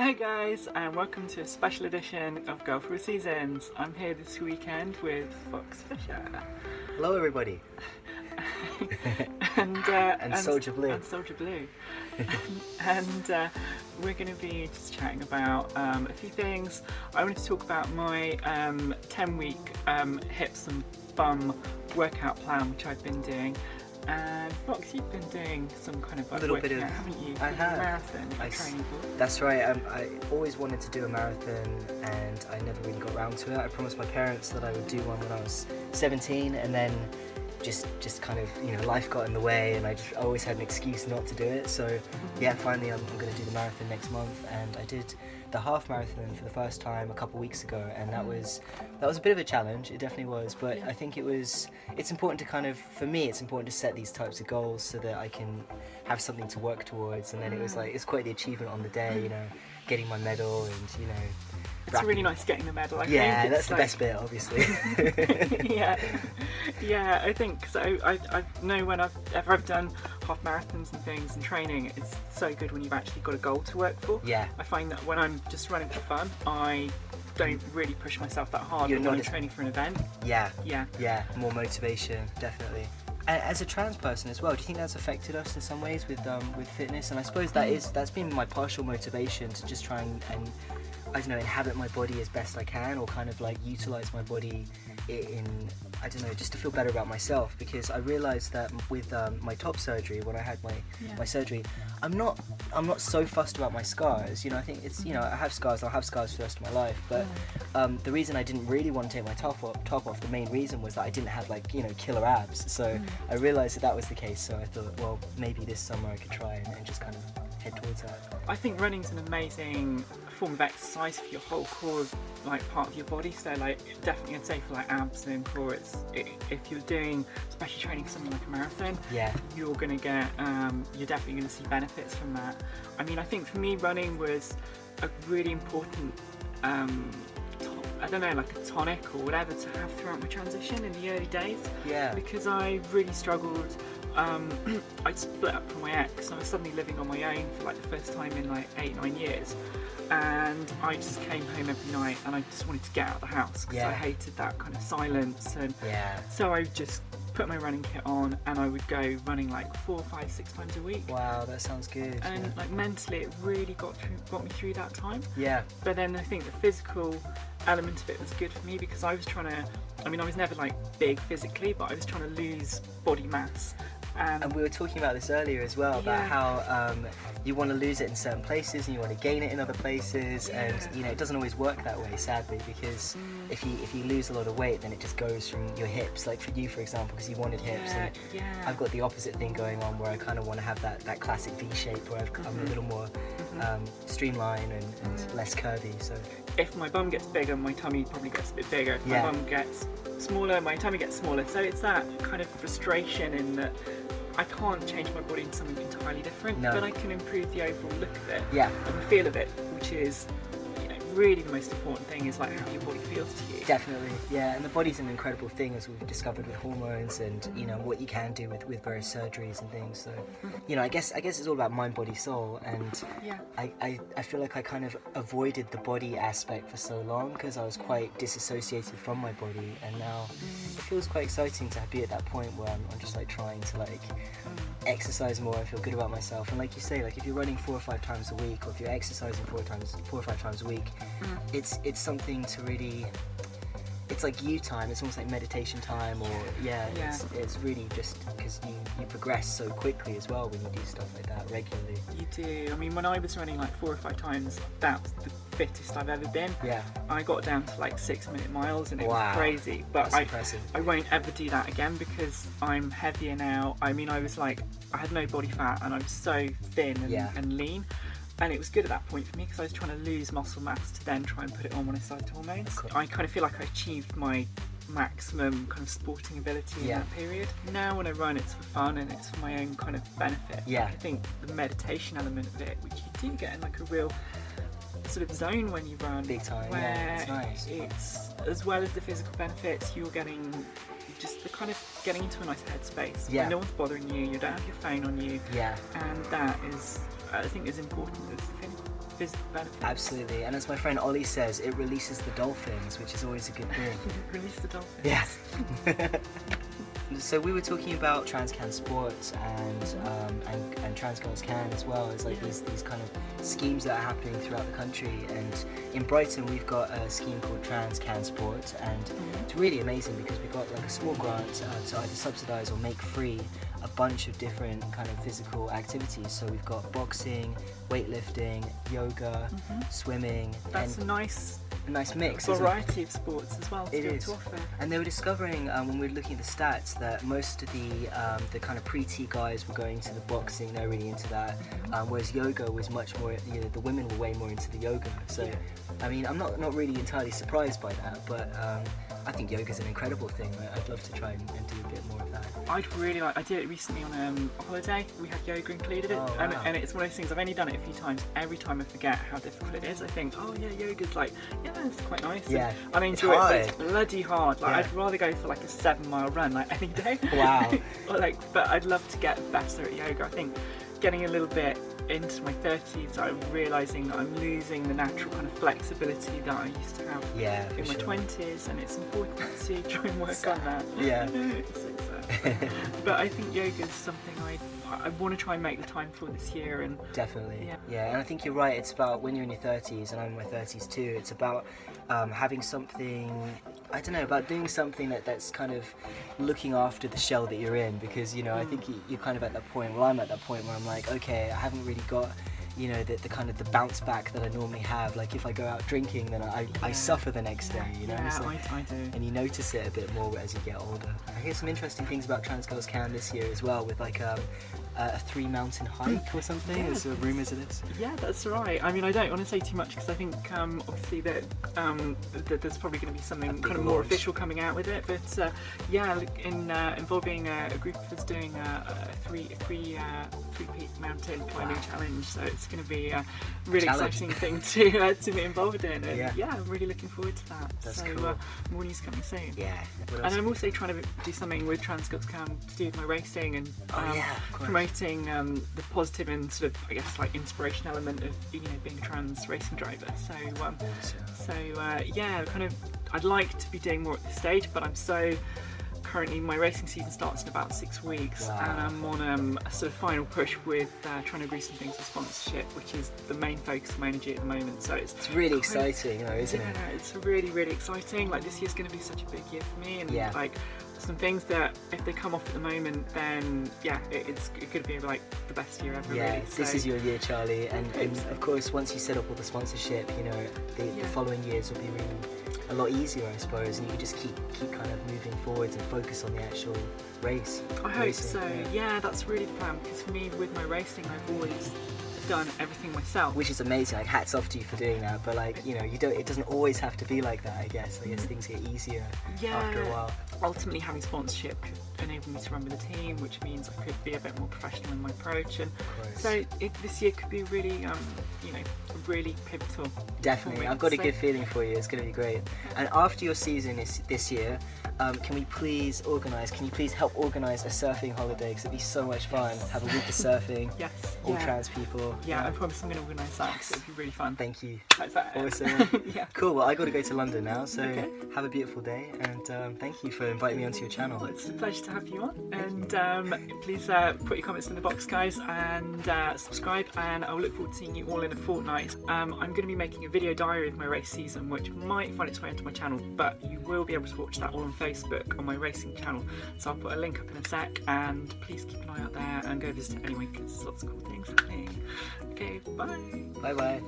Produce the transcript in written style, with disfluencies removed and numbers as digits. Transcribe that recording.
Hey guys, and welcome to a special edition of Go Through Seasons. I'm here this weekend with Fox Fisher. Hello everybody. and Soldier Blue. And Soldier Blue. and we're going to be just chatting about a few things. I wanted to talk about my 10-week hips and bum workout plan, which I've been doing. And Fox, you've been doing some kind of workout, haven't you? I have. Marathon training for. That's right. I always wanted to do a marathon, and I never really got around to it. I promised my parents that I would do one when I was 17, and then just kind of, you know, life got in the way, and I always had an excuse not to do it. So yeah, finally I'm going to do the marathon next month, and I did the half marathon for the first time a couple weeks ago, and that was a bit of a challenge. It definitely was, but I think it's important to kind of, for me, it's important to set these types of goals so that I can have something to work towards. And then it was like, it's quite the achievement on the day, you know, getting my medal, and you know, it's really nice getting the medal. I think that's the best bit, obviously. yeah, I think so. I know when I've done half marathons and things and training, it's so good when you've actually got a goal to work for. Yeah. I find that when I'm just running for fun, I don't really push myself that hard. When I'm training for an event. Yeah. More motivation, definitely. As a trans person as well, do you think that's affected us in some ways with fitness? And I suppose that's been my partial motivation to just try and I don't know, inhabit my body as best I can, or kind of like utilize my body in, I don't know, just to feel better about myself. Because I realized that with my top surgery, when I had my surgery, I'm not so fussed about my scars. You know, I think it's, you know, I have scars, I'll have scars for the rest of my life. But the reason I didn't really want to take my top off, the main reason was that I didn't have, like, you know, killer abs. So I realized that was the case. So I thought, well, maybe this summer I could try and just kind of head towards that. I think running's an amazing form of exercise for your whole core, like part of your body. So like, definitely I'd say for like abs and core, if you're doing especially training for something like a marathon, you're gonna get you're definitely gonna see benefits from that. I mean, I think for me, running was a really important I don't know, like a tonic or whatever to have throughout my transition in the early days. Yeah. Because I really struggled. I'd split up from my ex. I was suddenly living on my own for like the first time in like 8-9 years, and I just came home every night and I just wanted to get out of the house because I hated that kind of silence. And so I just put my running kit on and I would go running like 4, 5, 6 times a week. Wow, that sounds good. And like mentally, it really got me through that time. Yeah. But then I think the physical element of it was good for me because I was trying to, I mean, I was never like big physically, but I was trying to lose body mass. And we were talking about this earlier as well, about how you want to lose it in certain places and you want to gain it in other places, and you know, it doesn't always work that way, sadly, because if you lose a lot of weight, then it just goes from your hips, like for you, for example, because you wanted hips, and I've got the opposite thing going on where I kind of want to have that classic V shape where I'm a little more streamlined and less curvy. So if my bum gets bigger, my tummy probably gets a bit bigger. If my bum gets smaller, my tummy gets smaller. So it's that kind of frustration in that I can't change my body into something entirely different, but I can improve the overall look of it and the feel of it, which is, you know, really the most important thing, is like how your body feels to you. Definitely, yeah. And the body's an incredible thing, as we've discovered with hormones and, you know, what you can do with various surgeries and things. So, you know, I guess it's all about mind, body, soul. And I feel like I kind of avoided the body aspect for so long because I was quite disassociated from my body, and now it feels quite exciting to be at that point where I'm just like trying to like exercise more and feel good about myself. And like you say, like if you're running 4 or 5 times a week, or if you're exercising 4 or 5 times a week, it's something to really, it's like you time, it's almost like meditation time, or it's really just because you progress so quickly as well when you do stuff like that regularly. You do. I mean, when I was running like 4 or 5 times, that was the fittest I've ever been. Yeah. I got down to like 6-minute miles and it was crazy. But I won't ever do that again because I'm heavier now. I mean, I had no body fat and I was so thin and lean. And it was good at that point for me because I was trying to lose muscle mass to then try and put it on when I started hormones. I kind of feel like I achieved my maximum kind of sporting ability in that period. Now when I run, it's for fun and it's for my own kind of benefit. I think the meditation element of it, which you do get in like a real sort of zone when you run. Big time, where it's nice. It's, as well as the physical benefits, you're getting just the kind of getting into a nice headspace. No one's bothering you, you don't have your phone on you. And that is, I think, as important as the physical benefits. Absolutely, and as my friend Ollie says, it releases the dolphins, which is always a good thing. Release the dolphins. Yes. So we were talking about TransCanSport and TransGirlsCan as well. It's like these kind of schemes that are happening throughout the country, and in Brighton we've got a scheme called TransCanSport, and it's really amazing because we've got like a small grant to either subsidise or make free a bunch of different kind of physical activities. So we've got boxing, weightlifting, yoga, swimming. That's a nice mix. Variety of sports as well to offer. And they were discovering when we were looking at the stats that most of the kind of pre-T guys were going to the boxing. They're really into that, whereas yoga was much more. You know, the women were way more into the yoga. So, I mean, I'm not really entirely surprised by that, but I think yoga's an incredible thing. I'd love to try and do a bit more of that. I'd really like. I did it recently on a holiday. We had yoga included, and it's one of those things. I've only done it a few times. Every time I forget how difficult it is. I think, oh yeah, yoga's like, yeah, it's quite nice. Yeah, and I enjoy it, but it's bloody hard. Like I'd rather go for like a 7-mile run like any day. Wow. But I'd love to get better at yoga. I think getting a little bit into my 30s, I'm realising that I'm losing the natural kind of flexibility that I used to have in my 20s, and it's important to try and work on that. Yeah. But I think yoga is something I want to try and make the time for this year. And definitely, yeah, and I think you're right. It's about when you're in your 30s, and I'm in my 30s too. It's about having something. I don't know, about doing something that's kind of looking after the shell that you're in, because you know I think you're kind of at that point. Well, I'm at that point where I'm like, okay, I haven't really got, you know, the kind of the bounce back that I normally have. Like if I go out drinking, then I suffer the next day, you know. I do. And you notice it a bit more as you get older. I hear some interesting things about TransGirlsCan this year as well, with like a 3-mountain hike or something. There's rumours of this. Yeah, that's right. I mean, I don't want to say too much because I think obviously that there's probably going to be something kind of more official coming out with it. But yeah, involving a group of us doing a three-peak mountain climbing challenge. So it's going to be a really exciting thing to be involved in. And yeah, I'm really looking forward to that. That's cool. More news coming soon. Yeah. And I'm also trying to do something with TransGirlsCan to do with my racing and promoting the positive and sort of, I guess, like inspiration element of, you know, being a trans racing driver. So yeah, kind of, I'd like to be doing more at this stage, but I'm so currently my racing season starts in about 6 weeks, and I'm on a sort of final push with trying to agree some things with sponsorship, which is the main focus of my energy at the moment. So it's really exciting, though, isn't it? It's really, really exciting. Like this year's going to be such a big year for me, and like some things that if they come off at the moment, then it could be like the best year ever. Yeah, really. This is your year, Charlie, and of course once you set up all the sponsorship, you know, the following years will be really a lot easier, I suppose, and you can just keep kind of moving forwards and focus on the actual race. I hope so. Yeah, that's really the plan, because for me with my racing, I've always done everything myself, which is amazing. Like hats off to you for doing that, but like, you know, it doesn't always have to be like that. I guess things get easier after a while. Ultimately, having sponsorship could enable me to run with a team, which means I could be a bit more professional in my approach, and so this year could be really you know, really pivotal. Definitely, I've got a good feeling for you. It's going to be great. And after your season this year, can you please help organise a surfing holiday, because it'd be so much fun. Have a week of surfing. All trans people. Yeah, I promise I'm going to organise that, because it'd be really fun. Thank you. Awesome. Cool, well I got to go to London now, so have a beautiful day, and thank you for inviting me onto your channel. Well, it's a pleasure to have you on, and please put your comments in the box, guys, and subscribe, and I'll look forward to seeing you all in a fortnight. I'm going to be making a video diary of my race season, which might find its way onto my channel, but you will be able to watch that all on Facebook on my racing channel, so I'll put a link up in a sec, and please keep an eye out there and go visit it anyway, because there's lots of cool things happening. Okay, bye. Bye bye.